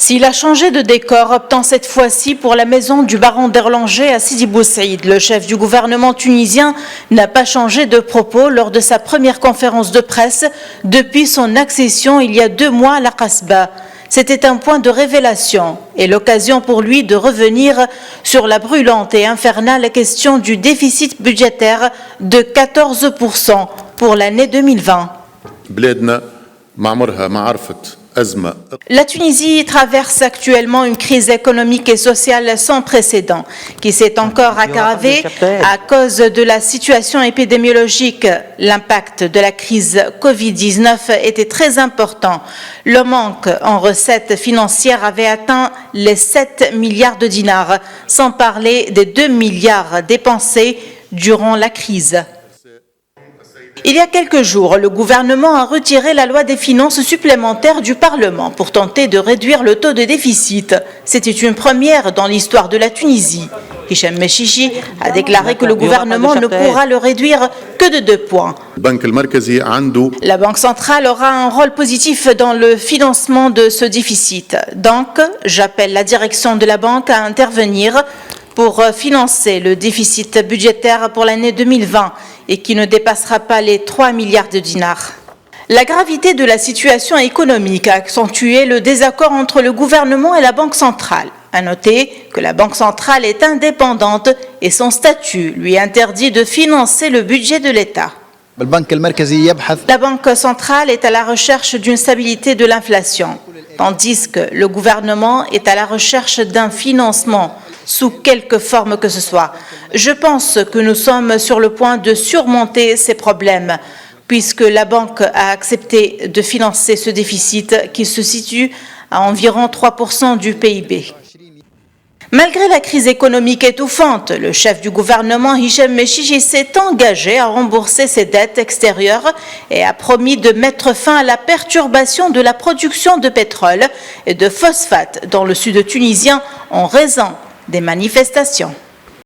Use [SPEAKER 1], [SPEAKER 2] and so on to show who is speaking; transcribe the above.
[SPEAKER 1] S'il a changé de décor, optant cette fois-ci pour la maison du baron d'Erlanger à Sidi Bou Saïd, le chef du gouvernement tunisien n'a pas changé de propos lors de sa première conférence de presse depuis son accession il y a 2 mois à la Kasbah. C'était un point de révélation et l'occasion pour lui de revenir sur la brûlante et infernale question du déficit budgétaire de 14% pour l'année 2020. La Tunisie traverse actuellement une crise économique et sociale sans précédent qui s'est encore aggravée à cause de la situation épidémiologique. L'impact de la crise Covid-19 était très important. Le manque en recettes financières avait atteint les 7 milliards de dinars, sans parler des 2 milliards dépensés durant la crise. Il y a quelques jours, le gouvernement a retiré la loi des finances supplémentaires du Parlement pour tenter de réduire le taux de déficit. C'était une première dans l'histoire de la Tunisie. Hicham Mechichi a déclaré que le gouvernement ne pourra le réduire que de 2 points. La Banque centrale aura un rôle positif dans le financement de ce déficit. Donc, j'appelle la direction de la banque à intervenir pour financer le déficit budgétaire pour l'année 2020 et qui ne dépassera pas les 3 milliards de dinars. La gravité de la situation économique a accentué le désaccord entre le gouvernement et la Banque centrale. À noter que la Banque centrale est indépendante et son statut lui interdit de financer le budget de l'État. La Banque centrale est à la recherche d'une stabilité de l'inflation, tandis que le gouvernement est à la recherche d'un financement sous quelque forme que ce soit. Je pense que nous sommes sur le point de surmonter ces problèmes, puisque la banque a accepté de financer ce déficit qui se situe à environ 3% du PIB. Malgré la crise économique étouffante, le chef du gouvernement, Hicham Mechichi, s'est engagé à rembourser ses dettes extérieures et a promis de mettre fin à la perturbation de la production de pétrole et de phosphate dans le sud tunisien en raison des manifestations.